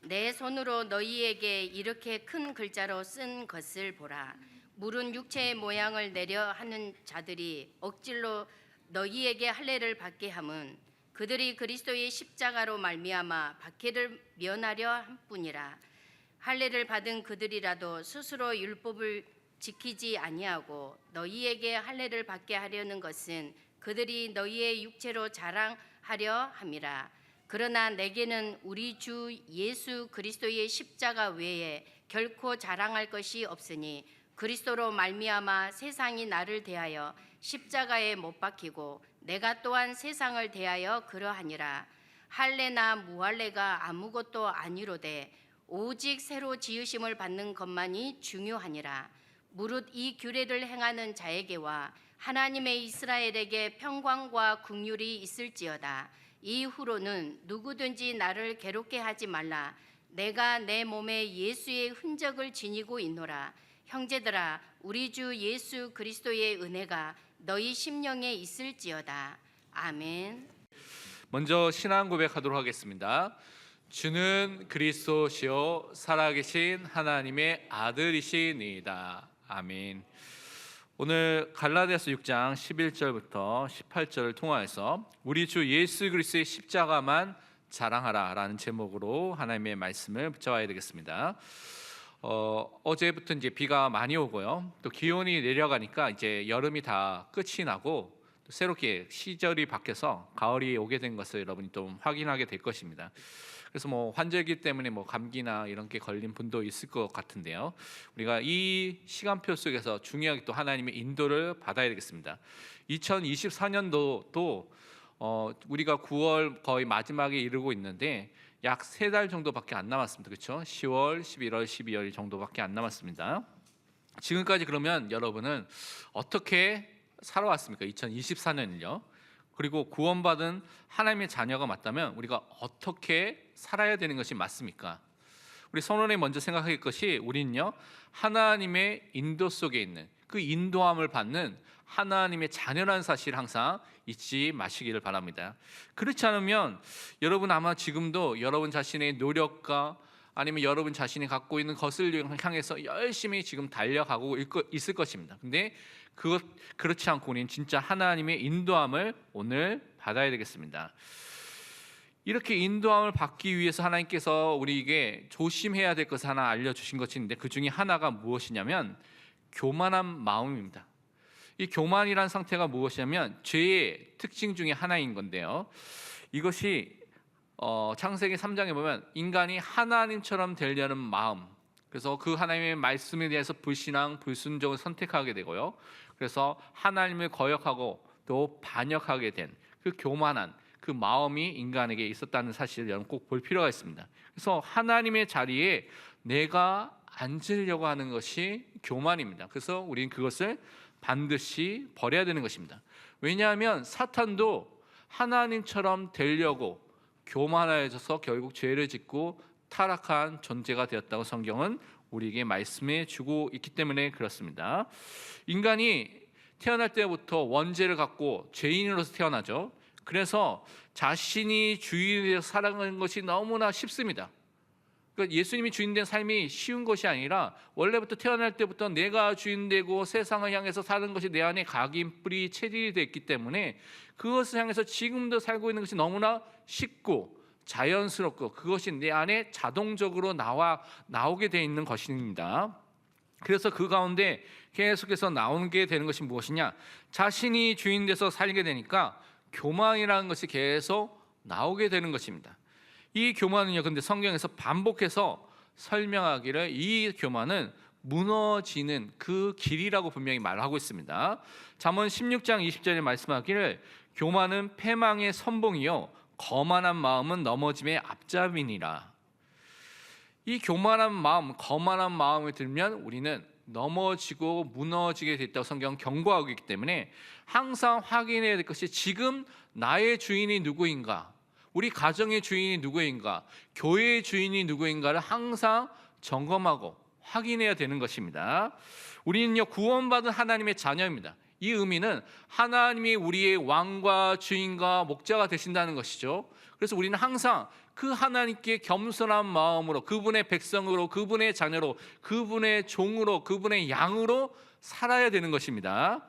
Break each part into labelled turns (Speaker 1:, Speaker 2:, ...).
Speaker 1: 내 손으로 너희에게 이렇게 큰 글자로 쓴 것을 보라. 물은 육체의 모양을 내려 하는 자들이 억질로 너희에게 할례를 받게 함은 그들이 그리스도의 십자가로 말미암아 박해를 면하려 함뿐이라. 할례를 받은 그들이라도 스스로 율법을 지키지 아니하고 너희에게 할례를 받게 하려는 것은 그들이 너희의 육체로 자랑하려 함이라. 그러나 내게는 우리 주 예수 그리스도의 십자가 외에 결코 자랑할 것이 없으니 그리스도로 말미암아 세상이 나를 대하여 십자가에 못 박히고 내가 또한 세상을 대하여 그러하니라. 할례나 무할례가 아무것도 아니로되 오직 새로 지으심을 받는 것만이 중요하니라. 무릇 이 규례를 행하는 자에게와 하나님의 이스라엘에게 평강과 긍휼이 있을지어다. 이후로는 누구든지 나를 괴롭게 하지 말라. 내가 내 몸에 예수의 흔적을 지니고 있노라. 형제들아, 우리 주 예수 그리스도의 은혜가 너희 심령에 있을지어다. 아멘.
Speaker 2: 먼저 신앙 고백하도록 하겠습니다. 주는 그리스도시요 살아계신 하나님의 아들이시니이다. 아멘. 오늘 갈라디아서 6장 11절부터 18절을 통하여서 우리 주 예수 그리스도의 십자가만 자랑하라라는 제목으로 하나님의 말씀을 붙잡아야 되겠습니다. 어제부터 이제 비가 많이 오고요. 또 기온이 내려가니까 이제 여름이 다 끝이 나고 또 새롭게 시절이 바뀌어서 가을이 오게 된 것을 여러분이 또 확인하게 될 것입니다. 그래서 환절기 때문에 감기나 이런 게 걸린 분도 있을 것 같은데요. 우리가 이 시간표 속에서 중요하게 또 하나님의 인도를 받아야 되겠습니다. 2024년도도 우리가 9월 거의 마지막에 이르고 있는데 약 3달 정도밖에 안 남았습니다. 그렇죠? 10월, 11월, 12월 정도밖에 안 남았습니다. 지금까지 그러면 여러분은 어떻게 살아왔습니까? 2024년을요. 그리고 구원받은 하나님의 자녀가 맞다면 우리가 어떻게 살아야 되는 것이 맞습니까? 우리 선원이 먼저 생각할 것이 우리는요 하나님의 인도 속에 있는 그 인도함을 받는 하나님의 자녀라는 사실을 항상 잊지 마시기를 바랍니다. 그렇지 않으면 여러분 아마 지금도 여러분 자신의 노력과 아니면 여러분 자신이 갖고 있는 것을 향해서 열심히 지금 달려가고 있을 것입니다. 근데 그렇지 않고 우리는 진짜 하나님의 인도함을 오늘 받아야 되겠습니다. 이렇게 인도함을 받기 위해서 하나님께서 우리에게 조심해야 될 것을 하나 알려주신 것이 있는데 그 중에 하나가 무엇이냐면 교만한 마음입니다. 이 교만이라는 상태가 무엇이냐면 죄의 특징 중에 하나인 건데요. 이것이 창세기 3장에 보면 인간이 하나님처럼 되려는 마음, 그래서 그 하나님의 말씀에 대해서 불신앙, 불순종을 선택하게 되고요. 그래서 하나님을 거역하고 또 반역하게 된 그 교만한 그 마음이 인간에게 있었다는 사실을 여러분 꼭 볼 필요가 있습니다. 그래서 하나님의 자리에 내가 앉으려고 하는 것이 교만입니다. 그래서 우리는 그것을 반드시 버려야 되는 것입니다. 왜냐하면 사탄도 하나님처럼 되려고 교만해져서 결국 죄를 짓고 타락한 존재가 되었다고 성경은 우리에게 말씀해 주고 있기 때문에 그렇습니다. 인간이 태어날 때부터 원죄를 갖고 죄인으로서 태어나죠. 그래서 자신이 주인이 되어 살아가는 것이 너무나 쉽습니다. 그러니까 예수님이 주인된 삶이 쉬운 것이 아니라 원래부터 태어날 때부터 내가 주인되고 세상을 향해서 사는 것이 내 안에 각인, 뿌리, 체질이 됐기 때문에 그것을 향해서 지금도 살고 있는 것이 너무나 쉽고 자연스럽고 그것이 내 안에 자동적으로 나오게 되어 있는 것입니다. 그래서 그 가운데 계속해서 나오게 되는 것이 무엇이냐? 자신이 주인 돼서 살게 되니까 교만이라는 것이 계속 나오게 되는 것입니다. 이 교만은요, 근데 성경에서 반복해서 설명하기를 이 교만은 무너지는 그 길이라고 분명히 말하고 있습니다. 잠언 16장 20절에 말씀하기를 교만은 패망의 선봉이요 거만한 마음은 넘어짐의 앞잡이니라. 이 교만한 마음, 거만한 마음을 들면 우리는 넘어지고 무너지게 됐다고 성경은 경고하고 있기 때문에 항상 확인해야 될 것이 지금 나의 주인이 누구인가, 우리 가정의 주인이 누구인가, 교회의 주인이 누구인가를 항상 점검하고 확인해야 되는 것입니다. 우리는요 구원받은 하나님의 자녀입니다. 이 의미는 하나님이 우리의 왕과 주인과 목자가 되신다는 것이죠. 그래서 우리는 항상 그 하나님께 겸손한 마음으로, 그분의 백성으로, 그분의 자녀로, 그분의 종으로, 그분의 양으로 살아야 되는 것입니다.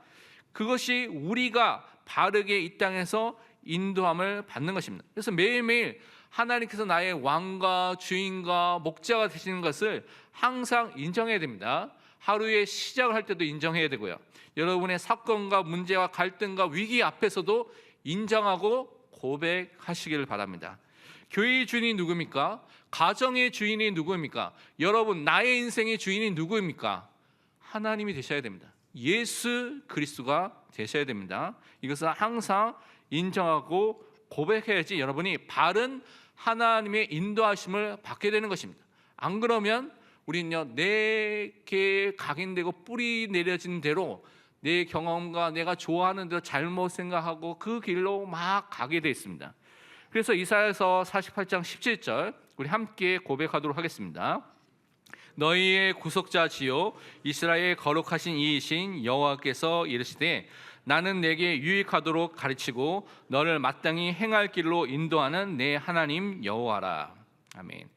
Speaker 2: 그것이 우리가 바르게 이 땅에서 인도함을 받는 것입니다. 그래서 매일매일 하나님께서 나의 왕과 주인과 목자가 되시는 것을 항상 인정해야 됩니다. 하루의 시작을 할 때도 인정해야 되고요. 여러분의 사건과 문제와 갈등과 위기 앞에서도 인정하고 고백하시기를 바랍니다. 교회의 주인이 누구입니까? 가정의 주인이 누구입니까? 여러분, 나의 인생의 주인이 누구입니까? 하나님이 되셔야 됩니다. 예수 그리스도가 되셔야 됩니다. 이것을 항상 인정하고 고백해야지 여러분이 바른 하나님의 인도하심을 받게 되는 것입니다. 안 그러면 우리는요, 내게 각인되고 뿌리 내려진 대로 내 경험과 내가 좋아하는 대로 잘못 생각하고 그 길로 막 가게 되어 있습니다. 그래서 이사야서 48장 17절 우리 함께 고백하도록 하겠습니다. 너희의 구속자지요 이스라엘 거룩하신 이이신 여호와께서 이르시되 나는 내게 유익하도록 가르치고 너를 마땅히 행할 길로 인도하는 내 하나님 여호와라. 아멘.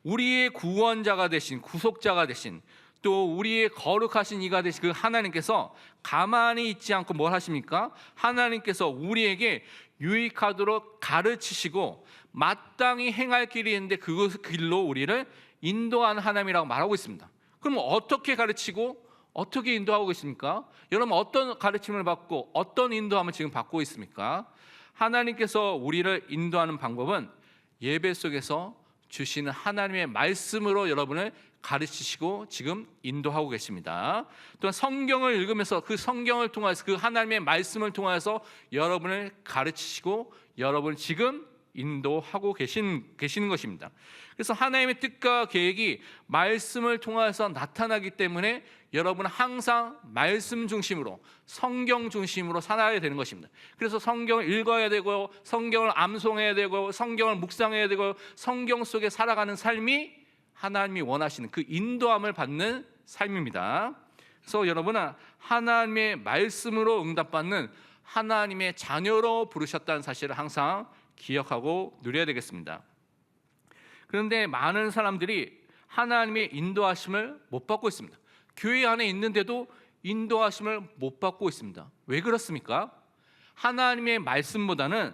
Speaker 2: 우리의 구원자가 되신, 구속자가 되신, 또 우리의 거룩하신 이가 되신 그 하나님께서 가만히 있지 않고 뭘 하십니까? 하나님께서 우리에게 유익하도록 가르치시고 마땅히 행할 길이 있는데 그 길로 우리를 인도하는 하나님이라고 말하고 있습니다. 그럼 어떻게 가르치고 어떻게 인도하고 있습니까? 여러분, 어떤 가르침을 받고 어떤 인도함을 지금 받고 있습니까? 하나님께서 우리를 인도하는 방법은 예배 속에서 주시는 하나님의 말씀으로 여러분을 가르치시고 지금 인도하고 계십니다. 또한 성경을 읽으면서 그 성경을 통해서 그 하나님의 말씀을 통해서 여러분을 가르치시고 여러분을 지금 인도하고 계시는 것입니다. 그래서 하나님의 뜻과 계획이 말씀을 통해서 나타나기 때문에 여러분은 항상 말씀 중심으로, 성경 중심으로 살아야 되는 것입니다. 그래서 성경을 읽어야 되고, 성경을 암송해야 되고, 성경을 묵상해야 되고, 성경 속에 살아가는 삶이 하나님이 원하시는 그 인도함을 받는 삶입니다. 그래서 여러분은 하나님의 말씀으로 응답받는 하나님의 자녀로 부르셨다는 사실을 항상 기억하고 누려야 되겠습니다. 그런데 많은 사람들이 하나님의 인도하심을 못 받고 있습니다. 교회 안에 있는데도 인도하심을 못 받고 있습니다. 왜 그렇습니까? 하나님의 말씀보다는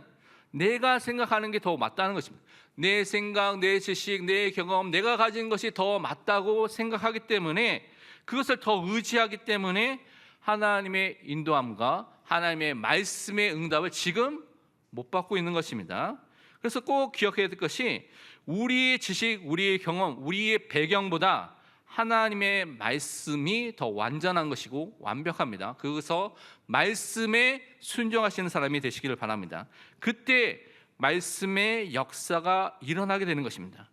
Speaker 2: 내가 생각하는 게 더 맞다는 것입니다. 내 생각, 내 지식, 내 경험, 내가 가진 것이 더 맞다고 생각하기 때문에, 그것을 더 의지하기 때문에 하나님의 인도함과 하나님의 말씀의 응답을 지금 못 받고 있는 것입니다. 그래서 꼭 기억해야 될 것이 우리의 지식, 우리의 경험, 우리의 배경보다 하나님의 말씀이 더 완전한 것이고 완벽합니다. 그래서 말씀에 순종하시는 사람이 되시기를 바랍니다. 그때 말씀의 역사가 일어나게 되는 것입니다.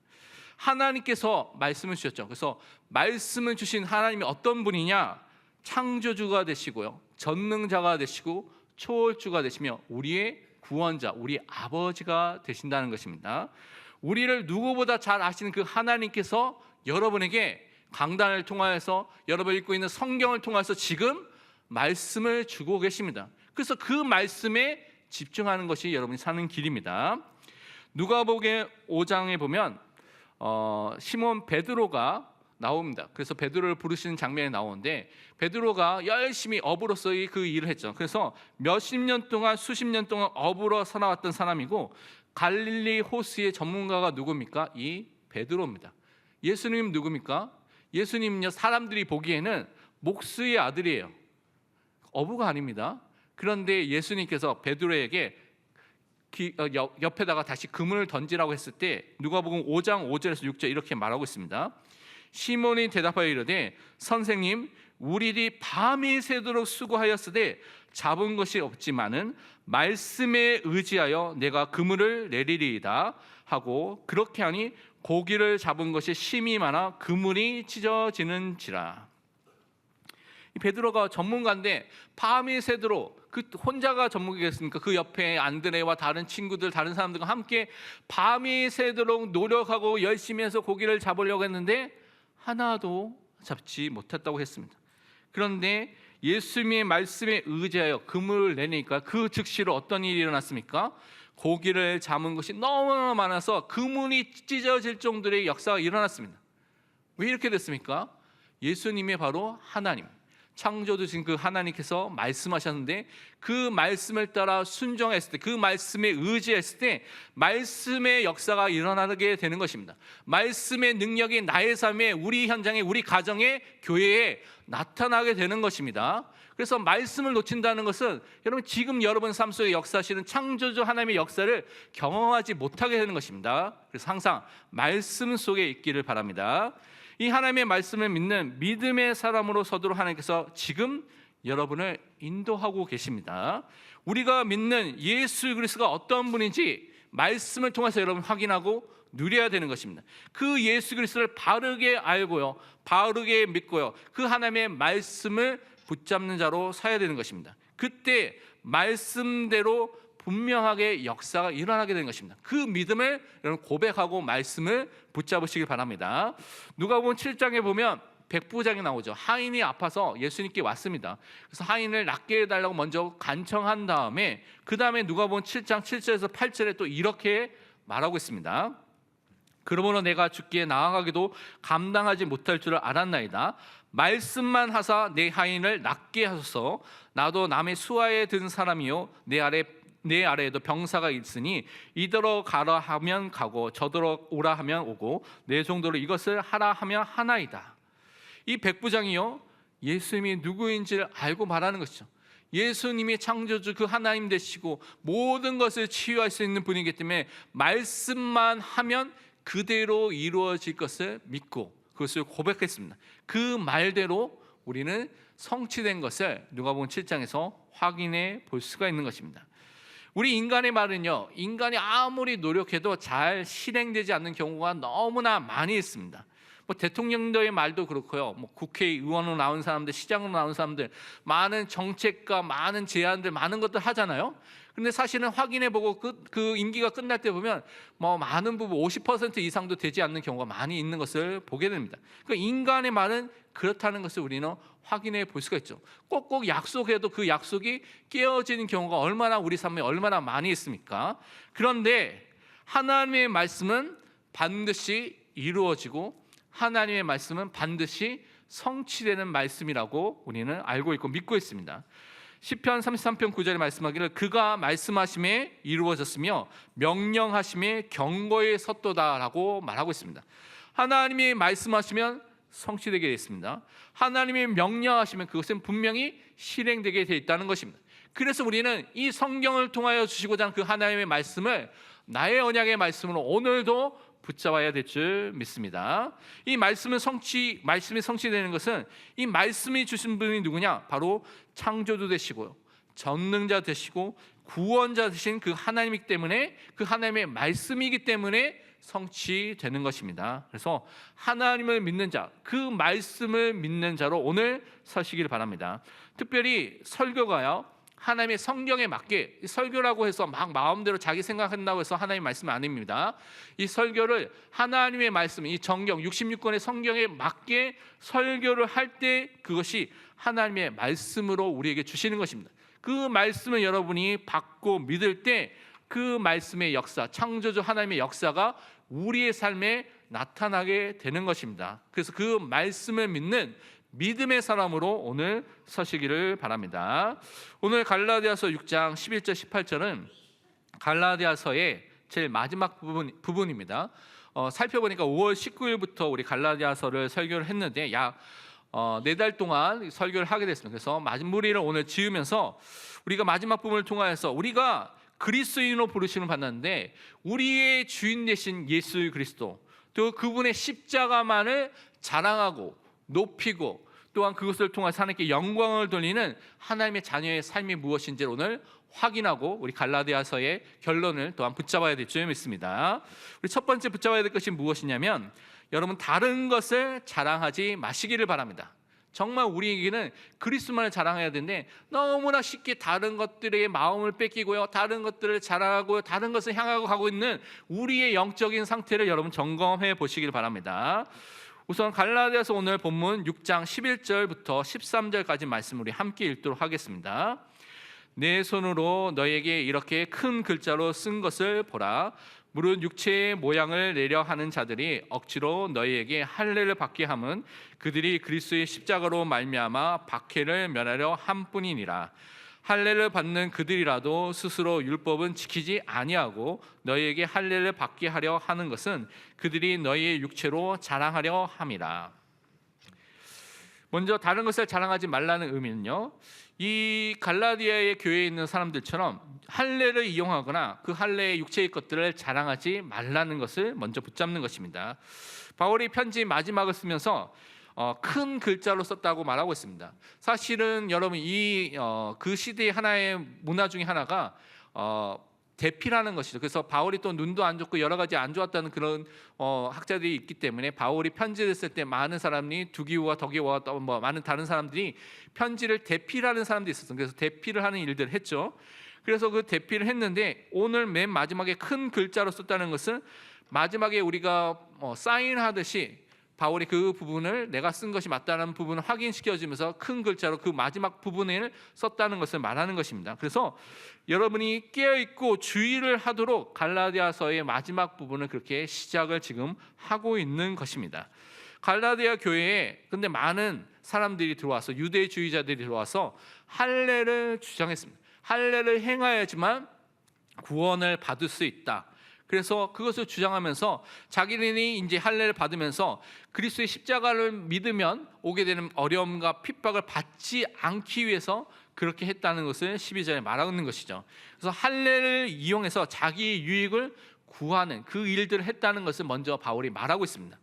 Speaker 2: 하나님께서 말씀을 주셨죠. 그래서 말씀을 주신 하나님이 어떤 분이냐? 창조주가 되시고요, 전능자가 되시고 초월주가 되시며 우리의 구원자, 우리 아버지가 되신다는 것입니다. 우리를 누구보다 잘 아시는 그 하나님께서 여러분에게 강단을 통하여서, 여러분이 읽고 있는 성경을 통해서 지금 말씀을 주고 계십니다. 그래서 그 말씀에 집중하는 것이 여러분이 사는 길입니다. 누가복음 5장에 보면 시몬 베드로가 나옵니다. 그래서 베드로를 부르시는 장면이 나오는데, 베드로가 열심히 어부로서의 그 일을 했죠. 그래서 몇십 년 동안, 수십 년 동안 어부로 살아왔던 사람이고, 갈릴리 호수의 전문가가 누굽니까? 이 베드로입니다. 예수님 누굽니까? 예수님은요, 사람들이 보기에는 목수의 아들이에요. 어부가 아닙니다. 그런데 예수님께서 베드로에게 옆에다가 다시 그물을 던지라고 했을 때 누가복음 5장 5절에서 6절 이렇게 말하고 있습니다. 시몬이 대답하여 이르되 선생님, 우리들이 밤이 새도록 수고하였으되 잡은 것이 없지만은 말씀에 의지하여 내가 그물을 내리리이다 하고, 그렇게 하니 고기를 잡은 것이 심히 많아 그물이 찢어지는지라. 이 베드로가 전문가인데 밤이 새도록, 그 혼자가 전문가겠습니까? 그 옆에 안드레와 다른 친구들, 다른 사람들과 함께 밤이 새도록 노력하고 열심히 해서 고기를 잡으려고 했는데 하나도 잡지 못했다고 했습니다. 그런데 예수님의 말씀에 의지하여 그물을 내니까 그 즉시로 어떤 일이 일어났습니까? 고기를 잡은 것이 너무나 많아서 그물이 찢어질 정도의 역사가 일어났습니다. 왜 이렇게 됐습니까? 예수님이 바로 하나님, 창조주신 그 하나님께서 말씀하셨는데 그 말씀을 따라 순종했을 때, 그 말씀에 의지했을 때 말씀의 역사가 일어나게 되는 것입니다. 말씀의 능력이 나의 삶에, 우리 현장에, 우리 가정에, 교회에 나타나게 되는 것입니다. 그래서 말씀을 놓친다는 것은 여러분 지금 여러분 삶 속에 역사하시는 창조주 하나님의 역사를 경험하지 못하게 되는 것입니다. 그래서 항상 말씀 속에 있기를 바랍니다. 이 하나님의 말씀을 믿는 믿음의 사람으로 서도록 하나님께서 지금 여러분을 인도하고 계십니다. 우리가 믿는 예수 그리스도가 어떤 분인지 말씀을 통해서 여러분 확인하고 누려야 되는 것입니다. 그 예수 그리스도를 바르게 알고요, 바르게 믿고요, 그 하나님의 말씀을 붙잡는 자로 서야 되는 것입니다. 그때 말씀대로 분명하게 역사가 일어나게 되는 것입니다. 그 믿음을 여러분 고백하고 말씀을 붙잡으시길 바랍니다. 누가복음 7장에 보면 백부장이 나오죠. 하인이 아파서 예수님께 왔습니다. 그래서 하인을 낫게 해달라고 먼저 간청한 다음에 그 다음에 누가복음 7장 7절에서 8절에 또 이렇게 말하고 있습니다. 그러므로 내가 주께 나아가기도 감당하지 못할 줄을 알았나이다. 말씀만 하사 내 하인을 낫게 하소서. 나도 남의 수하에 든 사람이요 내 아래에도 병사가 있으니 이더러 가라 하면 가고 저더러 오라 하면 오고 내 정도로 이것을 하라 하면 하나이다. 이 백부장이요, 예수님이 누구인지를 알고 말하는 것이죠. 예수님이 창조주 그 하나님 되시고 모든 것을 치유할 수 있는 분이기 때문에 말씀만 하면 그대로 이루어질 것을 믿고 그것을 고백했습니다. 그 말대로 우리는 성취된 것을 누가복음 7장에서 확인해 볼 수가 있는 것입니다. 우리 인간의 말은요, 인간이 아무리 노력해도 잘 실행되지 않는 경우가 너무나 많이 있습니다. 뭐 대통령들의 말도 그렇고요, 뭐 국회의원으로 나온 사람들, 시장으로 나온 사람들, 많은 정책과 많은 제안들, 많은 것들 하잖아요. 근데 사실은 확인해보고 그 임기가 끝날 때 보면 뭐 많은 부분 50% 이상도 되지 않는 경우가 많이 있는 것을 보게 됩니다. 그러니까 인간의 말은 그렇다는 것을 우리는 확인해 볼 수가 있죠. 꼭꼭 약속해도 그 약속이 깨어지는 경우가 얼마나 우리 삶에 얼마나 많이 있습니까? 그런데 하나님의 말씀은 반드시 이루어지고 하나님의 말씀은 반드시 성취되는 말씀이라고 우리는 알고 있고 믿고 있습니다. 시편 33편 9절에 말씀하기를 그가 말씀하심에 이루어졌으며 명령하심에 경고에 섰도다라고 말하고 있습니다. 하나님이 말씀하시면 성취되게 되어 있습니다. 하나님이 명령하시면 그것은 분명히 실행되게 되어 있다는 것입니다. 그래서 우리는 이 성경을 통하여 주시고자 하는 그 하나님의 말씀을 나의 언약의 말씀으로 오늘도 붙잡아야 될 줄 믿습니다. 이 말씀이 성취되는 것은 이 말씀이 주신 분이 누구냐? 바로 창조주 되시고요, 전능자 되시고 구원자 되신 그 하나님이기 때문에, 그 하나님의 말씀이기 때문에 성취되는 것입니다. 그래서 하나님을 믿는 자, 그 말씀을 믿는 자로 오늘 서시길 바랍니다. 특별히 설교가요, 하나님의 성경에 맞게, 설교라고 해서 막 마음대로 자기 생각한다고 해서 하나님의 말씀은 아닙니다. 이 설교를 하나님의 말씀, 이 정경 66권의 성경에 맞게 설교를 할 때 그것이 하나님의 말씀으로 우리에게 주시는 것입니다. 그 말씀을 여러분이 받고 믿을 때 그 말씀의 역사, 창조주 하나님의 역사가 우리의 삶에 나타나게 되는 것입니다. 그래서 그 말씀을 믿는 믿음의 사람으로 오늘 서시기를 바랍니다. 오늘 갈라디아서 6장 11절 18절은 갈라디아서의 제일 마지막 부분입니다. 살펴보니까 5월 19일부터 우리 갈라디아서를 설교를 했는데 약 4달 동안 설교를 하게 됐습니다. 그래서 마무리를 오늘 지으면서 우리가 마지막 부분을 통하여서 우리가 그리스도인으로 부르심을 받았는데 우리의 주인 되신 예수 그리스도, 또 그분의 십자가만을 자랑하고 높이고 또한 그것을 통해서 하나님께 영광을 돌리는 하나님의 자녀의 삶이 무엇인지를 오늘 확인하고 우리 갈라디아서의 결론을 또한 붙잡아야 될 줄 믿습니다. 우리 첫 번째 붙잡아야 될 것이 무엇이냐면 여러분 다른 것을 자랑하지 마시기를 바랍니다. 정말 우리에게는 그리스도만을 자랑해야 되는데 너무나 쉽게 다른 것들의 마음을 뺏기고요, 다른 것들을 자랑하고 다른 것을 향하고 가고 있는 우리의 영적인 상태를 여러분 점검해 보시길 바랍니다. 우선 갈라디아서 오늘 본문 6장 11절부터 13절까지 말씀 우리 함께 읽도록 하겠습니다. 내 손으로 너에게 이렇게 큰 글자로 쓴 것을 보라. 무릇 육체의 모양을 내려 하는 자들이 억지로 너희에게 할례를 받게 함은 그들이 그리스도의 십자가로 말미암아 박해를 면하려 함뿐이니라. 할례를 받는 그들이라도 스스로 율법은 지키지 아니하고 너희에게 할례를 받게 하려 하는 것은 그들이 너희의 육체로 자랑하려 함이라. 먼저 다른 것을 자랑하지 말라는 의미는요, 이 갈라디아의 교회에 있는 사람들처럼 할례를 이용하거나 그 할례의 육체의 것들을 자랑하지 말라는 것을 먼저 붙잡는 것입니다. 바울이 편지 마지막을 쓰면서 큰 글자로 썼다고 말하고 있습니다. 사실은 여러분 그 시대의 하나의 문화 중에 하나가 대피라는 것이죠. 그래서 바울이 또 눈도 안 좋고 여러 가지 안 좋았다는 그런 학자들이 있기 때문에 바울이 편지를 쓸 때 많은 사람이 두기우와 더기우와 또 뭐 많은 다른 사람들이 편지를 대피라는 사람들이 있었어요. 그래서 대피를 하는 일들을 했죠. 그래서 그 대피를 했는데 오늘 맨 마지막에 큰 글자로 썼다는 것은 마지막에 우리가 사인하듯이 바울이 그 부분을 내가 쓴 것이 맞다는 부분을 확인시켜주면서 큰 글자로 그 마지막 부분을 썼다는 것을 말하는 것입니다. 그래서 여러분이 깨어있고 주의를 하도록 갈라디아서의 마지막 부분을 그렇게 시작을 지금 하고 있는 것입니다. 갈라디아 교회에 근데 많은 사람들이 들어와서 유대주의자들이 들어와서 할례를 주장했습니다. 할례를 행하여야지만 구원을 받을 수 있다. 그래서 그것을 주장하면서 자기들이 이제 할례를 받으면서 그리스도의 십자가를 믿으면 오게 되는 어려움과 핍박을 받지 않기 위해서 그렇게 했다는 것을 12절에 말하고 있는 것이죠. 그래서 할례를 이용해서 자기 유익을 구하는 그 일들을 했다는 것을 먼저 바울이 말하고 있습니다.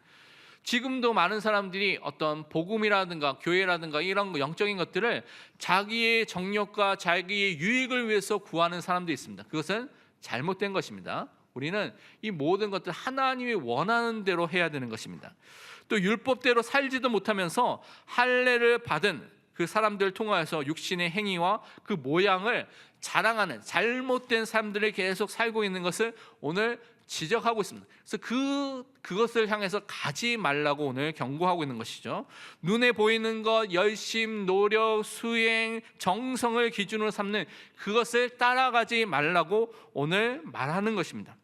Speaker 2: 지금도 많은 사람들이 어떤 복음이라든가 교회라든가 이런 영적인 것들을 자기의 정력과 자기의 유익을 위해서 구하는 사람도 있습니다. 그것은 잘못된 것입니다. 우리는 이 모든 것들 하나님이 원하는 대로 해야 되는 것입니다. 또 율법대로 살지도 못하면서 할례를 받은 그 사람들을 통하여서 육신의 행위와 그 모양을 자랑하는 잘못된 삶들을 계속 살고 있는 것을 오늘 지적하고 있습니다. 그래서 그것을 향해서 가지 말라고 오늘 경고하고 있는 것이죠. 눈에 보이는 것, 열심, 노력, 수행, 정성을 기준으로 삼는 그것을 따라가지 말라고 오늘 말하는 것입니다.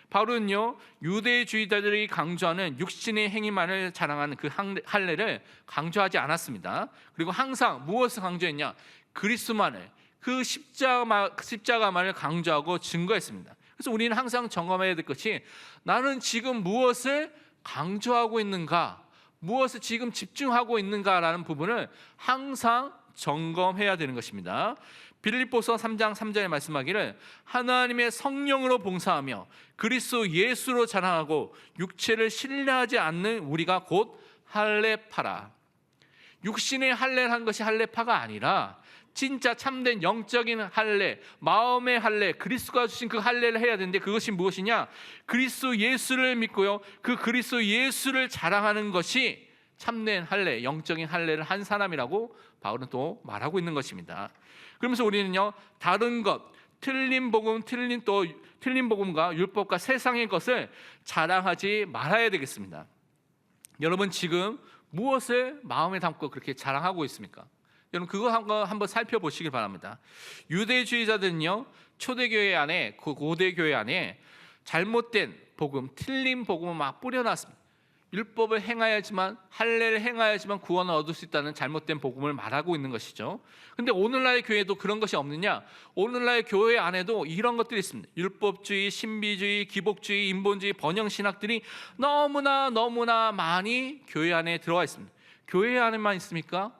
Speaker 2: 바울은요, 유대주의자들이 강조하는 육신의 행위만을 자랑하는 그 할례를 강조하지 않았습니다. 그리고 항상 무엇을 강조했냐? 그리스도만을, 그 십자가만을 강조하고 증거했습니다. 그래서 우리는 항상 점검해야 될 것이 나는 지금 무엇을 강조하고 있는가, 무엇을 지금 집중하고 있는가라는 부분을 항상 점검해야 되는 것입니다. 빌립보서 3장 3절에 말씀하기를 하나님의 성령으로 봉사하며 그리스도 예수로 자랑하고 육체를 신뢰하지 않는 우리가 곧 할례파라. 육신의 할례를 한 것이 할례파가 아니라 진짜 참된 영적인 할례, 마음의 할례, 그리스도가 주신 그 할례를 해야 되는데 그것이 무엇이냐? 그리스도 예수를 믿고요, 그 그리스도 예수를 자랑하는 것이 참된 할례, 영적인 할례를 한 사람이라고 바울은 또 말하고 있는 것입니다. 그러면서 우리는요, 다른 것, 틀린 복음과 율법과 세상의 것을 자랑하지 말아야 되겠습니다. 여러분 지금 무엇을 마음에 담고 그렇게 자랑하고 있습니까? 여러분 그거 한번 살펴보시길 바랍니다. 유대주의자들은요, 초대교회 안에, 고대교회 안에 잘못된 복음, 틀린 복음을 막 뿌려놨습니다. 율법을 행하야지만, 할례를 행하야지만 구원을 얻을 수 있다는 잘못된 복음을 말하고 있는 것이죠. 근데 오늘날의 교회도 그런 것이 없느냐? 오늘날의 교회 안에도 이런 것들이 있습니다. 율법주의, 신비주의, 기복주의, 인본주의, 번영신학들이 너무나 많이 교회 안에 들어와 있습니다. 교회 안에만 있습니까?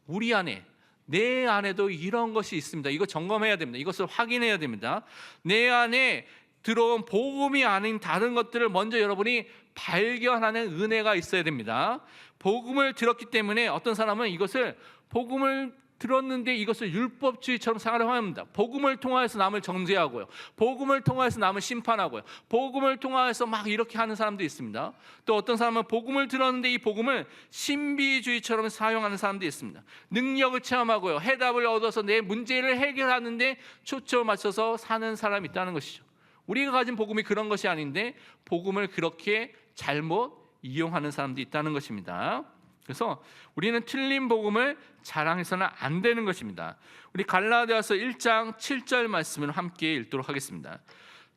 Speaker 2: 우리 안에, 내 안에도 이런 것이 있습니다. 이거 점검해야 됩니다. 이것을 확인해야 됩니다. 내 안에 들어온 복음이 아닌 다른 것들을 먼저 여러분이 발견하는 은혜가 있어야 됩니다. 복음을 들었기 때문에 어떤 사람은 이것을 복음을 들었는데 이것을 율법주의처럼 생각을 합니다. 복음을 통하여서 남을 정죄하고요, 복음을 통하여서 남을 심판하고요, 복음을 통하여서 막 이렇게 하는 사람도 있습니다. 또 어떤 사람은 복음을 들었는데 이 복음을 신비주의처럼 사용하는 사람도 있습니다. 능력을 체험하고요, 해답을 얻어서 내 문제를 해결하는데 초점을 맞춰서 사는 사람이 있다는 것이죠. 우리가 가진 복음이 그런 것이 아닌데 복음을 그렇게 잘못 이용하는 사람도 있다는 것입니다. 그래서 우리는 틀린 복음을 자랑해서는 안 되는 것입니다. 우리 갈라디아서 1장 7절 말씀을 함께 읽도록 하겠습니다.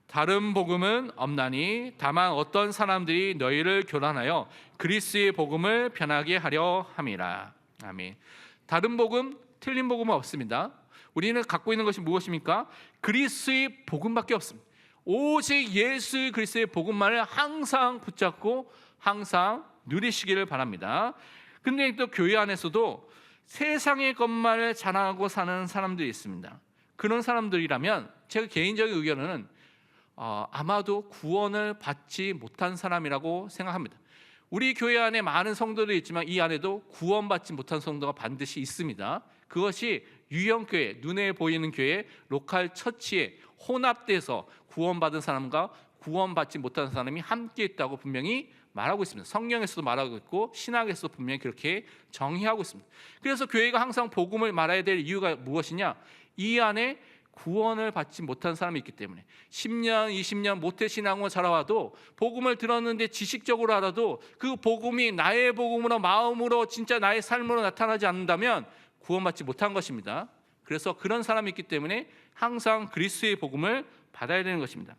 Speaker 2: 다른 복음은 없나니 다만 어떤 사람들이 너희를 교란하여 그리스의 복음을 변하게 하려 함이라. 아멘. 다른 복음, 틀린 복음은 없습니다. 우리는 갖고 있는 것이 무엇입니까? 그리스의 복음밖에 없습니다. 오직 예수 그리스도의 복음만을 항상 붙잡고 항상 누리시기를 바랍니다. 근데 또 교회 안에서도 세상의 것만을 자랑하고 사는 사람들이 있습니다. 그런 사람들이라면 제가 개인적인 의견은 아마도 구원을 받지 못한 사람이라고 생각합니다. 우리 교회 안에 많은 성도들이 있지만 이 안에도 구원받지 못한 성도가 반드시 있습니다. 그것이 유형교회, 눈에 보이는 교회, 로컬 처치에 혼합돼서 구원받은 사람과 구원받지 못한 사람이 함께 있다고 분명히 말하고 있습니다. 성경에서도 말하고 있고 신학에서도 분명히 그렇게 정의하고 있습니다. 그래서 교회가 항상 복음을 말해야 될 이유가 무엇이냐? 이 안에 구원을 받지 못한 사람이 있기 때문에 10년, 20년 모태신앙으로 자라와도 복음을 들었는데 지식적으로 알아도 그 복음이 나의 복음으로 마음으로 진짜 나의 삶으로 나타나지 않는다면 구원받지 못한 것입니다. 그래서 그런 사람이 있기 때문에 항상 그리스도의 복음을 받아야 되는 것입니다.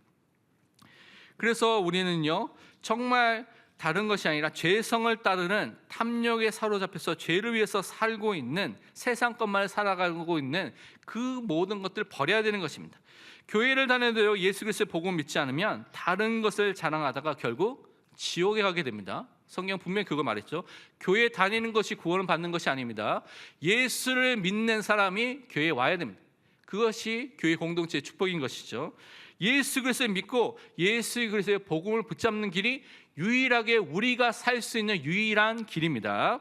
Speaker 2: 그래서 우리는요 정말 다른 것이 아니라 죄성을 따르는 탐욕에 사로잡혀서 죄를 위해서 살고 있는 세상 것만 살아가고 있는 그 모든 것들을 버려야 되는 것입니다. 교회를 다녀도 예수 그리스도의 복음을 믿지 않으면 다른 것을 자랑하다가 결국 지옥에 가게 됩니다. 성경 분명히 그거 말했죠. 교회 다니는 것이 구원을 받는 것이 아닙니다. 예수를 믿는 사람이 교회에 와야 됩니다. 그것이 교회 공동체의 축복인 것이죠. 예수 그리스도를 믿고 예수 그리스도의 복음을 붙잡는 길이 유일하게 우리가 살 수 있는 유일한 길입니다.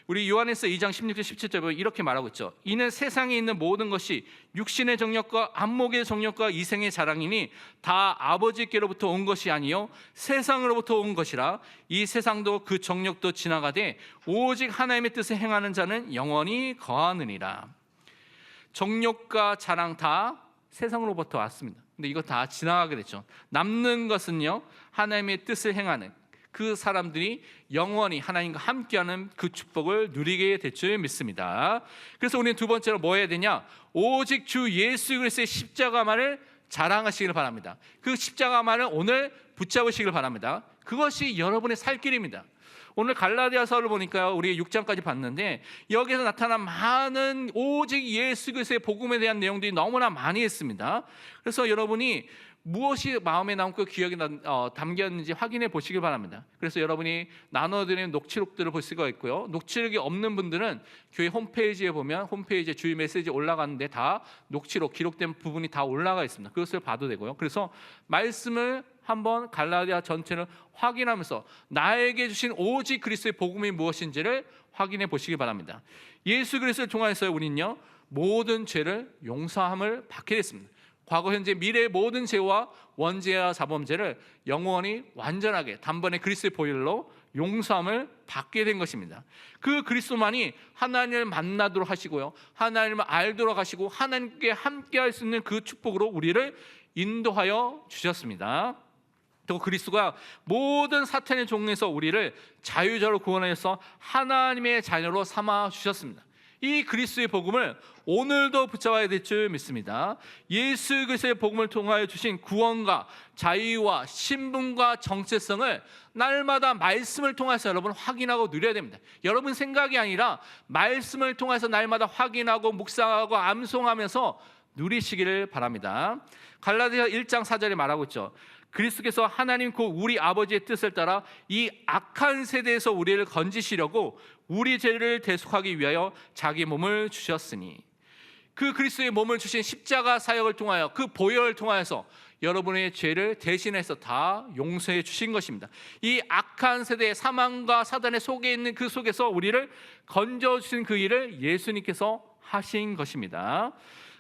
Speaker 2: 우리 요한에서 2장 16절 17절에 보면 이렇게 말하고 있죠. 이는 세상에 있는 모든 것이 육신의 정욕과 안목의 정욕과 이생의 자랑이니 다 아버지께로부터 온 것이 아니요 세상으로부터 온 것이라. 이 세상도 그 정욕도 지나가되 오직 하나님의 뜻을 행하는 자는 영원히 거하느니라. 정욕과 자랑 다 세상으로부터 왔습니다. 근데 이거 다 지나가게 됐죠. 남는 것은요 하나님의 뜻을 행하는 그 사람들이 영원히 하나님과 함께하는 그 축복을 누리게 될 줄 믿습니다. 그래서 우리는 두 번째로 뭐 해야 되냐? 오직 주 예수 그리스도의 십자가만을 자랑하시길 바랍니다. 그 십자가만을 오늘 붙잡으시길 바랍니다. 그것이 여러분의 살 길입니다. 오늘 갈라디아서를 보니까요 우리 6장까지 봤는데 여기서 나타난 많은 오직 예수 그리스도의 복음에 대한 내용들이 너무나 많이 있습니다. 그래서 여러분이 무엇이 마음에 남고 기억에 담겼는지 확인해 보시길 바랍니다. 그래서 여러분이 나눠드리는 녹취록들을 볼 수가 있고요. 녹취록이 없는 분들은 교회 홈페이지에 보면 홈페이지에 주일 메시지 올라가는데 다 녹취록 기록된 부분이 다 올라가 있습니다. 그것을 봐도 되고요. 그래서 말씀을 한번 갈라디아 전체를 확인하면서 나에게 주신 오직 그리스도의 복음이 무엇인지를 확인해 보시기 바랍니다. 예수 그리스도를 통해서 우리는요 모든 죄를 용서함을 받게 됐습니다. 과거, 현재, 미래의 모든 죄와 원죄와 자범죄를 영원히 완전하게 단번에 그리스도의 보혈로 용서함을 받게 된 것입니다. 그 그리스도만이 하나님을 만나도록 하시고요 하나님을 알도록 하시고 하나님께 함께할 수 있는 그 축복으로 우리를 인도하여 주셨습니다. 또 그리스도가 모든 사탄의 종에서 우리를 자유자로 구원하여서 하나님의 자녀로 삼아 주셨습니다. 이 그리스도의 복음을 오늘도 붙잡아야 될 줄 믿습니다. 예수 그리스도의 복음을 통하여 주신 구원과 자유와 신분과 정체성을 날마다 말씀을 통해서 여러분 확인하고 누려야 됩니다. 여러분 생각이 아니라 말씀을 통해서 날마다 확인하고 묵상하고 암송하면서 누리시기를 바랍니다. 갈라디아 1장 4절에 말하고 있죠. 그리스도께서 하나님 곧 우리 아버지의 뜻을 따라 이 악한 세대에서 우리를 건지시려고 우리 죄를 대속하기 위하여 자기 몸을 주셨으니, 그 그리스도의 몸을 주신 십자가 사역을 통하여 그 보혈을 통하여서 여러분의 죄를 대신해서 다 용서해 주신 것입니다. 이 악한 세대의 사망과 사단의 속에 있는 그 속에서 우리를 건져주신 그 일을 예수님께서 하신 것입니다.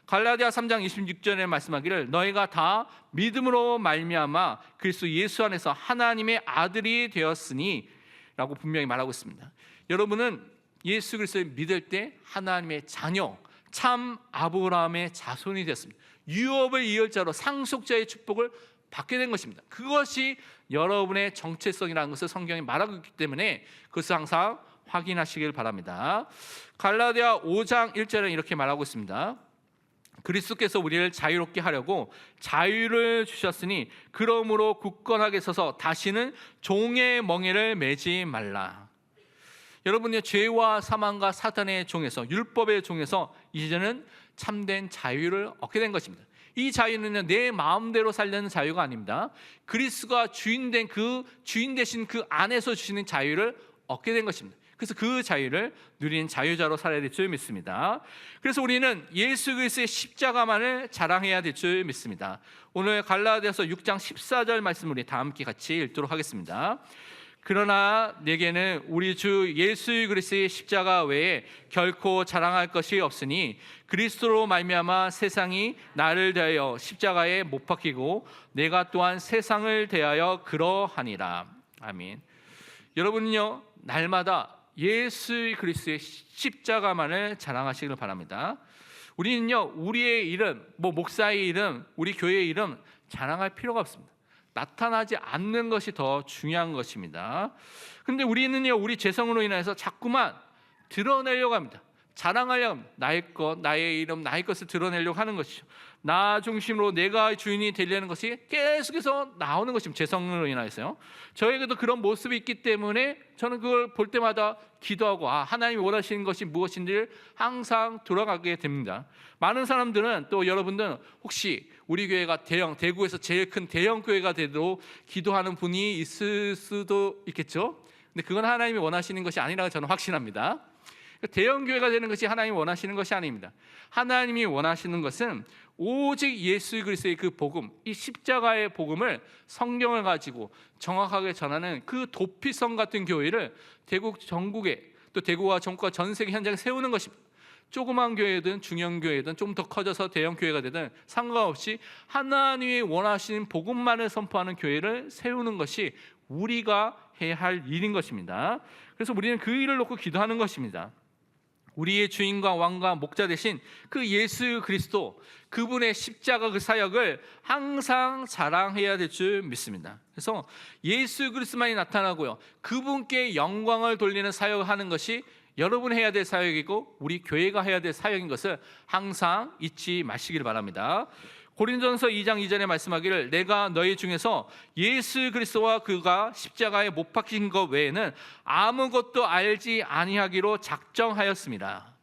Speaker 2: 갈라디아 3장 26절에 말씀하기를 너희가 다 믿음으로 말미암아 그리스도 예수 안에서 하나님의 아들이 되었으니 라고 분명히 말하고 있습니다. 여러분은 예수 그리스도를 믿을 때 하나님의 자녀, 참 아브라함의 자손이 되었습니다. 유업을 이을 자로 상속자의 축복을 받게 된 것입니다. 그것이 여러분의 정체성이라는 것을 성경이 말하고 있기 때문에 그것을 항상 확인하시길 바랍니다. 갈라디아 5장 1절은 이렇게 말하고 있습니다. 그리스도께서 우리를 자유롭게 하려고 자유를 주셨으니 그러므로 굳건하게 서서 다시는 종의 멍에를 매지 말라. 여러분의 죄와 사망과 사탄의 종에서, 율법의 종에서 이제는 참된 자유를 얻게 된 것입니다. 이 자유는 내 마음대로 살려는 자유가 아닙니다. 그리스도가 주인 되신 그 안에서 주시는 자유를 얻게 된 것입니다. 그래서 그 자유를 누리는 자유자로 살아야 될 줄 믿습니다. 그래서 우리는 예수 그리스도의 십자가만을 자랑해야 될 줄 믿습니다. 오늘 갈라디아서 6장 14절 말씀 우리 다 함께 같이 읽도록 하겠습니다. 그러나 내게는 우리 주 예수 그리스도의 십자가 외에 결코 자랑할 것이 없으니 그리스도로 말미암아 세상이 나를 대하여 십자가에 못 박히고 내가 또한 세상을 대하여 그러하니라. 아멘. 여러분은요, 날마다 예수 그리스도의 십자가만을 자랑하시길 바랍니다. 우리는요, 우리의 이름, 목사의 이름, 우리 교회의 이름 자랑할 필요가 없습니다. 나타나지 않는 것이 더 중요한 것입니다. 그런데 우리는요, 우리 죄성으로 인해서 자꾸만 드러내려고 합니다. 자랑하려고 합니다. 나의 것, 나의 이름, 나의 것을 드러내려고 하는 것이죠. 나 중심으로 내가 주인이 되려는 것이 계속해서 나오는 것입니다. 죄성으로 인하여서요. 저에게도 그런 모습이 있기 때문에 저는 그걸 볼 때마다 기도하고 하나님이 원하시는 것이 무엇인지를 항상 돌아가게 됩니다. 많은 사람들은, 또 여러분들은 혹시 우리 교회가 대구에서 제일 큰 대형 교회가 되도록 기도하는 분이 있을 수도 있겠죠. 근데 그건 하나님이 원하시는 것이 아니라고 저는 확신합니다. 대형 교회가 되는 것이 하나님이 원하시는 것이 아닙니다. 하나님이 원하시는 것은 오직 예수 그리스도의 그 복음, 이 십자가의 복음을, 성경을 가지고 정확하게 전하는 그 도피성 같은 교회를 대구 전국에, 또 대구와 전국과 전 세계 현장에 세우는 것입니다. 조그만 교회든 중형 교회든 좀 더 커져서 대형 교회가 되든 상관없이 하나님이 원하시는 복음만을 선포하는 교회를 세우는 것이 우리가 해야 할 일인 것입니다. 그래서 우리는 그 일을 놓고 기도하는 것입니다. 우리의 주인과 왕과 목자 되신 그 예수 그리스도, 그분의 십자가 그 사역을 항상 자랑해야 될 줄 믿습니다. 그래서 예수 그리스도만이 나타나고요, 그분께 영광을 돌리는 사역을 하는 것이 여러분이 해야 될 사역이고 우리 교회가 해야 될 사역인 것을 항상 잊지 마시길 바랍니다. 고린도전서 2장 2절에 말씀하기를 내가 너희 중에서 예수 그리스도와 그가 십자가에 못 박힌 것 외에는 아무것도 알지 아니하기로 작정하였습니다.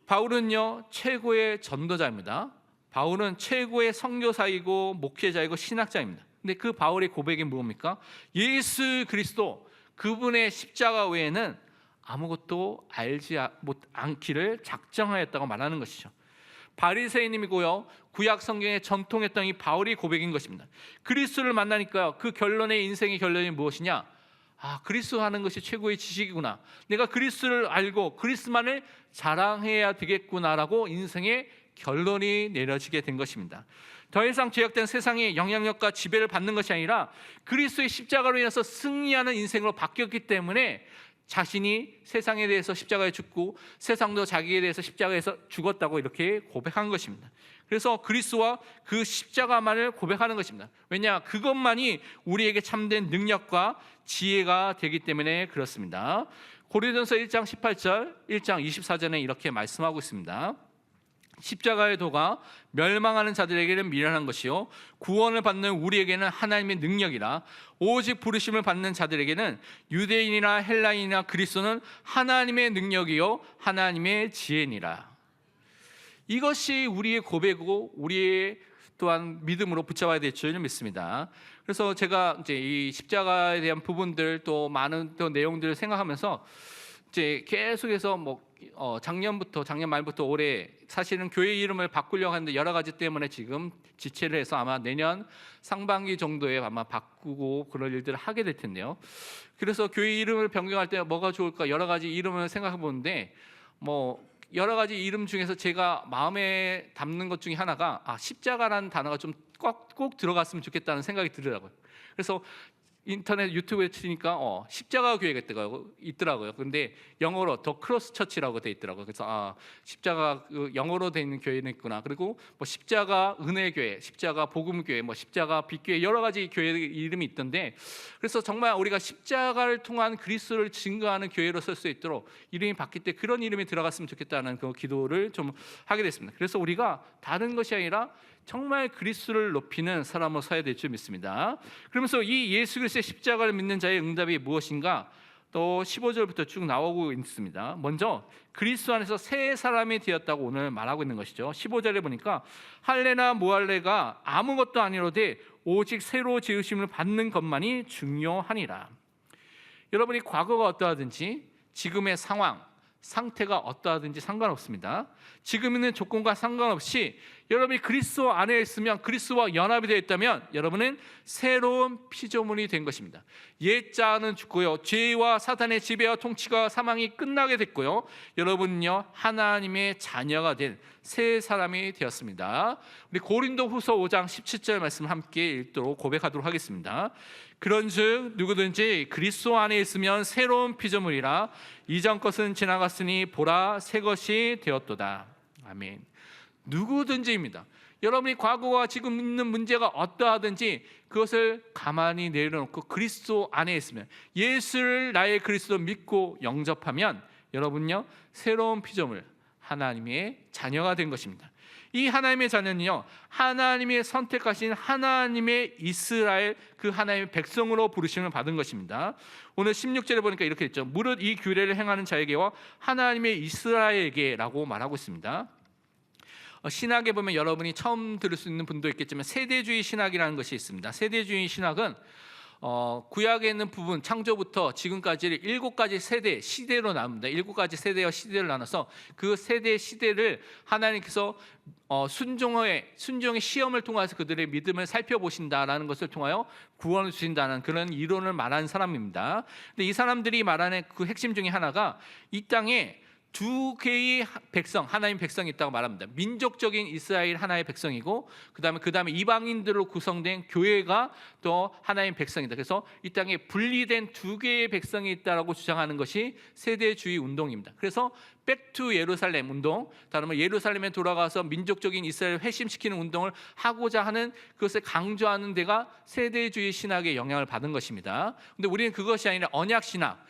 Speaker 2: 바울은요, 최고의 전도자입니다. 바울은 최고의 선교사이고 목회자이고 신학자입니다. 근데 그 바울의 고백이 뭡니까? 예수 그리스도, 그분의 십자가 외에는 아무것도 알지 않기를 작정하였다고 말하는 것이죠. 바리새인님이고요, 구약 성경에 전통했던 이 바울의 고백인 것입니다. 그리스도를 만나니까요, 그 결론의 인생의 결론이 무엇이냐? 그리스도 하는 것이 최고의 지식이구나. 내가 그리스도를 알고 그리스도만을 자랑해야 되겠구나라고 인생의 결론이 내려지게 된 것입니다. 더 이상 죄악된 세상의 영향력과 지배를 받는 것이 아니라 그리스도의 십자가로 인해서 승리하는 인생으로 바뀌었기 때문에 자신이 세상에 대해서 십자가에 죽고 세상도 자기에 대해서 십자가에서 죽었다고 이렇게 고백한 것입니다. 그래서 그리스도와 그 십자가만을 고백하는 것입니다. 왜냐? 그것만이 우리에게 참된 능력과 지혜가 되기 때문에 그렇습니다. 고린도전서 1장 18절, 1장 24절에 이렇게 말씀하고 있습니다. 십자가의 도가 멸망하는 자들에게는 미련한 것이요 구원을 받는 우리에게는 하나님의 능력이라. 오직 부르심을 받는 자들에게는 유대인이나 헬라인이나 그리스도는 하나님의 능력이요 하나님의 지혜니라. 이것이 우리의 고백이고 우리의 또한 믿음으로 붙잡아야 될 줄 믿습니다. 그래서 제가 이제 이 십자가에 대한 부분들, 또 많은 또 내용들을 생각하면서 이제 계속해서 작년 말부터 올해 사실은 교회 이름을 바꾸려고 하는데 여러 가지 때문에 지금 지체를 해서 아마 내년 상반기 정도에 아마 바꾸고 그럴 일들을 하게 될 텐데요. 그래서 교회 이름을 변경할 때 뭐가 좋을까 여러 가지 이름을 생각해 보는데 여러 가지 이름 중에서 제가 마음에 담는 것 중에 하나가 십자가라는 단어가 좀 꼭 들어갔으면 좋겠다는 생각이 들더라고요. 그래서 인터넷 유튜브에 치니까 십자가 교회가 있더라고요. 근데 영어로 더 크로스 처치라고 돼 있더라고요. 그래서 십자가 영어로 돼 있는 교회는 있구나. 그리고 뭐 십자가 은혜 교회, 십자가 복음 교회, 뭐 십자가 빛 교회 여러 가지 교회 이름이 있던데, 그래서 정말 우리가 십자가를 통한 그리스도를 증거하는 교회로 설 수 있도록 이름이 바뀔 때 그런 이름이 들어갔으면 좋겠다는 그 기도를 좀 하게 됐습니다. 그래서 우리가 다른 것이 아니라 정말 그리스도를 높이는 사람으로 서야 될 줄 믿습니다. 그러면서 이 예수 그리스도의 십자가를 믿는 자의 응답이 무엇인가? 또 15절부터 쭉 나오고 있습니다. 먼저 그리스도 안에서 새 사람이 되었다고 오늘 말하고 있는 것이죠. 15절에 보니까 할례나 무할례가 아무것도 아니로되 오직 새로 지으심을 받는 것만이 중요하니라. 여러분이 과거가 어떠하든지 지금의 상태가 어떠하든지 상관없습니다. 지금 있는 조건과 상관없이 여러분이 그리스도 안에 있으면, 그리스도와 연합이 되어 있다면 여러분은 새로운 피조물이 된 것입니다. 옛 자는 죽고요, 죄와 사탄의 지배와 통치가 사망이 끝나게 됐고요, 여러분은요 하나님의 자녀가 된 새 사람이 되었습니다. 우리 고린도후서 5장 17절 말씀 함께 읽도록 고백하도록 하겠습니다. 그런즉 누구든지 그리스도 안에 있으면 새로운 피조물이라, 이전 것은 지나갔으니 보라 새 것이 되었도다. 아멘. 누구든지입니다. 여러분이 과거와 지금 있는 문제가 어떠하든지 그것을 가만히 내려놓고 그리스도 안에 있으면, 예수를 나의 그리스도 믿고 영접하면 여러분요 새로운 피조물, 하나님의 자녀가 된 것입니다. 이 하나님의 자녀는요 하나님의 선택하신 하나님의 이스라엘, 그 하나님의 백성으로 부르심을 받은 것입니다. 오늘 16절에 보니까 이렇게 했죠. 무릇 이 규례를 행하는 자에게와 하나님의 이스라엘에게라고 말하고 있습니다. 신학에 보면 여러분이 처음 들을 수 있는 분도 있겠지만 세대주의 신학이라는 것이 있습니다. 세대주의 신학은 구약에 있는 부분, 창조부터 지금까지를 7가지 세대, 시대로 나눕니다. 7가지 세대와 시대를 나눠서 그 세대 시대를 하나님께서 순종의 시험을 통해서 그들의 믿음을 살펴보신다라는 것을 통하여 구원을 주신다는 그런 이론을 말하는 사람입니다. 근데 이 사람들이 말하는 그 핵심 중에 하나가 이 땅에 2개의 백성, 하나님 백성이 있다고 말합니다. 민족적인 이스라엘 하나의 백성이고, 그 다음에 이방인들로 구성된 교회가 또 하나님 백성이다. 그래서 이 땅에 분리된 2개의 백성이 있다라고 주장하는 것이 세대주의 운동입니다. 그래서 백투 예루살렘 운동, 다른 예루살렘에 돌아가서 민족적인 이스라엘을 회심시키는 운동을 하고자 하는, 그것을 강조하는 데가 세대주의 신학의 영향을 받은 것입니다. 근데 우리는 그것이 아니라 언약 신학,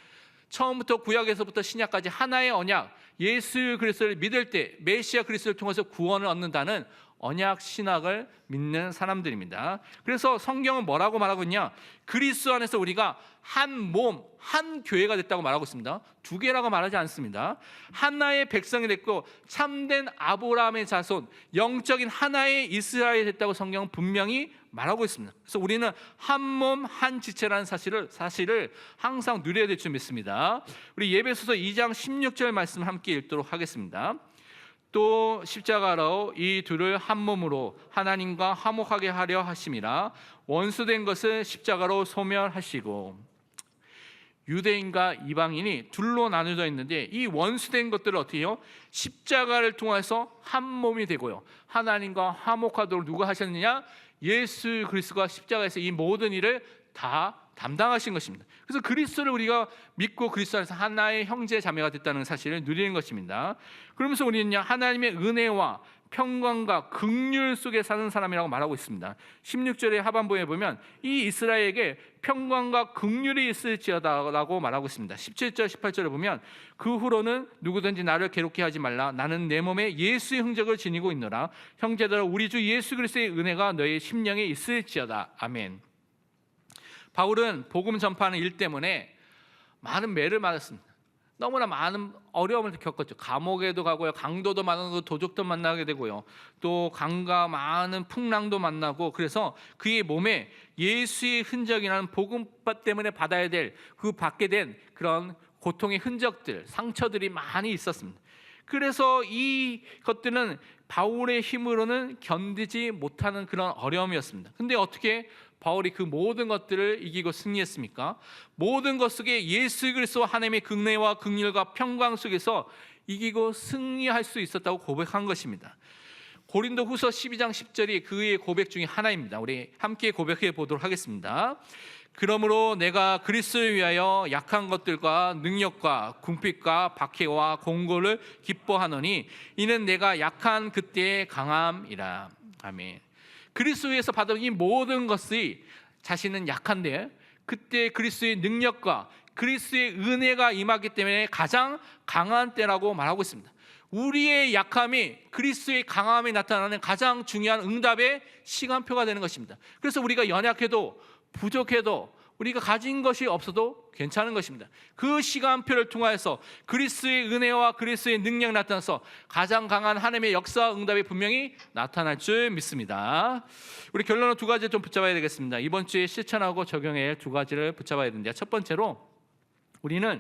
Speaker 2: 처음부터 구약에서부터 신약까지 하나의 언약, 예수 그리스도를 믿을 때 메시아 그리스도를 통해서 구원을 얻는다는 언약 신학을 믿는 사람들입니다. 그래서 성경은 뭐라고 말하고 있냐? 그리스도 안에서 우리가 한 몸, 한 교회가 됐다고 말하고 있습니다. 2개라고 말하지 않습니다. 하나의 백성이 됐고 참된 아브라함의 자손, 영적인 하나의 이스라엘이 됐다고 성경은 분명히 말하고 있습니다. 그래서 우리는 한 몸, 한 지체라는 사실을 항상 누려야 될 줄 믿습니다. 우리 예배소서 2장 16절 말씀 함께 읽도록 하겠습니다. 또 십자가로 이 둘을 한 몸으로 하나님과 화목하게 하려 하심이라, 원수된 것을 십자가로 소멸하시고. 유대인과 이방인이 둘로 나누어져 있는데 이 원수된 것들을 어떻게 해요? 십자가를 통해서 한 몸이 되고요, 하나님과 화목하도록 누가 하셨느냐? 예수 그리스도가 십자가에서 이 모든 일을 다 담당하신 것입니다. 그래서 그리스도를 우리가 믿고 그리스도 안에서 하나의 형제 자매가 됐다는 사실을 누리는 것입니다. 그러면서 우리는요 하나님의 은혜와 평강과 긍휼 속에 사는 사람이라고 말하고 있습니다. 16절의 하반부에 보면 이 이스라엘에게 평강과 긍휼이 있을지어다라고 말하고 있습니다. 17절 18절에 보면 그 후로는 누구든지 나를 괴롭게 하지 말라, 나는 내 몸에 예수의 흔적을 지니고 있노라. 형제들아, 우리 주 예수 그리스도의 은혜가 너희 심령에 있을지어다. 아멘. 바울은 복음 전파하는 일 때문에 많은 매를 맞았습니다. 너무나 많은 어려움을 겪었죠. 감옥에도 가고요, 강도도 만나고 도적도 만나게 되고요, 또 강과 많은 풍랑도 만나고, 그래서 그의 몸에 예수의 흔적이라는 복음 때문에 받아야 될, 그 받게 된 그런 고통의 흔적들, 상처들이 많이 있었습니다. 그래서 이 것들은 바울의 힘으로는 견디지 못하는 그런 어려움이었습니다. 근데 어떻게 바울이 그 모든 것들을 이기고 승리했습니까? 모든 것 속에 예수 그리스도 하나님의 긍휼과 긍휼과 평강 속에서 이기고 승리할 수 있었다고 고백한 것입니다. 고린도후서 12장 10절이 그의 고백 중에 하나입니다. 우리 함께 고백해 보도록 하겠습니다. 그러므로 내가 그리스도를 위하여 약한 것들과 능력과 궁핍과 박해와 공고를 기뻐하노니 이는 내가 약한 그때의 강함이라. 아멘. 그리스도에서 받은 이 모든 것이 자신은 약한데 그때 그리스도의 능력과 그리스도의 은혜가 임하기 때문에 가장 강한 때라고 말하고 있습니다. 우리의 약함이 그리스도의 강함이 나타나는 가장 중요한 응답의 시간표가 되는 것입니다. 그래서 우리가 연약해도 부족해도 우리가 가진 것이 없어도 괜찮은 것입니다. 그 시간표를 통하여서 그리스도의 은혜와 그리스도의 능력이 나타나서 가장 강한 하나님의 역사와 응답이 분명히 나타날 줄 믿습니다. 우리 결론은 두 가지 좀 붙잡아야 되겠습니다. 이번 주에 실천하고 적용해야 할 두 가지를 붙잡아야 되는데, 첫 번째로 우리는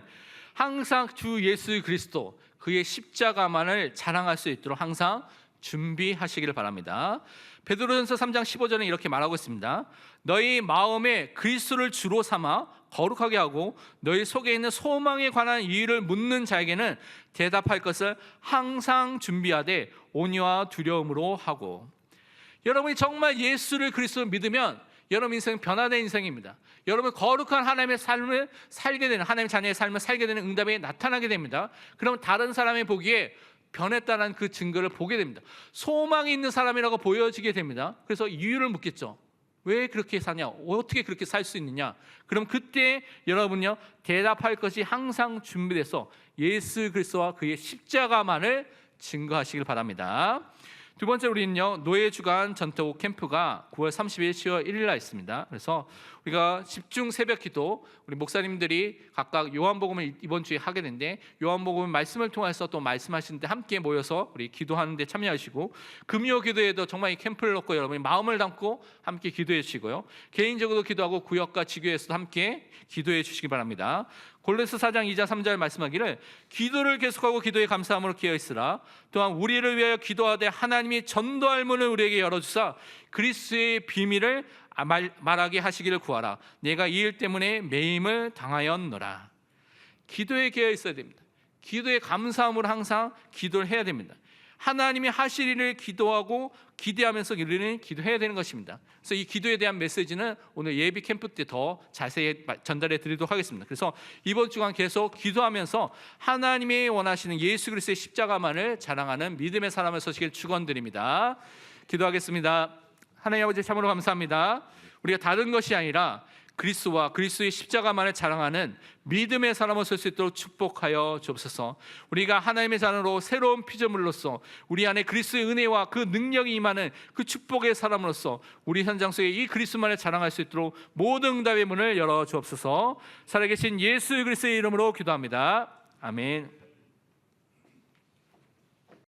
Speaker 2: 항상 주 예수 그리스도 그의 십자가만을 자랑할 수 있도록 항상 준비하시기를 바랍니다. 베드로전서 3장 15절에 이렇게 말하고 있습니다. 너희 마음에 그리스도를 주로 삼아 거룩하게 하고 너희 속에 있는 소망에 관한 이유를 묻는 자에게는 대답할 것을 항상 준비하되 온유와 두려움으로 하고. 여러분이 정말 예수를 그리스도를 믿으면 여러분 인생은 변화된 인생입니다. 여러분 거룩한 하나님의 삶을 살게 되는, 하나님의 자녀의 삶을 살게 되는 응답이 나타나게 됩니다. 그러면 다른 사람이 보기에 변했다는 그 증거를 보게 됩니다. 소망이 있는 사람이라고 보여지게 됩니다. 그래서 이유를 묻겠죠. 왜 그렇게 사냐? 어떻게 그렇게 살 수 있느냐? 그럼 그때 여러분요 대답할 것이 항상 준비돼서 예수 그리스도와 그의 십자가만을 증거하시길 바랍니다. 두 번째, 우리는요 노예 주간 전통 캠프가 9월 30일, 10월 1일 날 있습니다. 그래서 우리가 집중 새벽 기도, 우리 목사님들이 각각 요한복음을 이번 주에 하게 되는데 요한복음 말씀을 통해서 또 말씀하시는데 함께 모여서 우리 기도하는데 참여하시고, 금요 기도에도 정말 이 캠프를 놓고 여러분이 마음을 담고 함께 기도해 주시고요, 개인적으로 기도하고 구역과 지교에서도 함께 기도해 주시기 바랍니다. 골로새 4장 2절 3절 말씀하기를 기도를 계속하고 기도에 감사함으로 기여있으라. 또한 우리를 위하여 기도하되 하나님이 전도할 문을 우리에게 열어주사 그리스도의 비밀을 말하게 하시기를 구하라. 내가 이 일 때문에 매임을 당하였노라. 기도에 기여 있어야 됩니다. 기도에 감사함으로 항상 기도를 해야 됩니다. 하나님이 하실 일을 기도하고 기대하면서 우리는 기도해야 되는 것입니다. 그래서 이 기도에 대한 메시지는 오늘 예비 캠프 때 더 자세히 전달해 드리도록 하겠습니다. 그래서 이번 주간 계속 기도하면서 하나님이 원하시는 예수 그리스도의 십자가만을 자랑하는 믿음의 사람을 서시길 축원드립니다. 기도하겠습니다. 하나님 아버지, 참으로 감사합니다. 우리가 다른 것이 아니라 그리스도와 그리스도의 십자가만을 자랑하는 믿음의 사람을 설 수 있도록 축복하여 주옵소서. 우리가 하나님의 자녀로 새로운 피조물로서 우리 안에 그리스도의 은혜와 그 능력이 임하는 그 축복의 사람으로서 우리 현장 속에 이 그리스도만을 자랑할 수 있도록 모든 응답의 문을 열어 주옵소서. 살아계신 예수 그리스도의 이름으로 기도합니다. 아멘.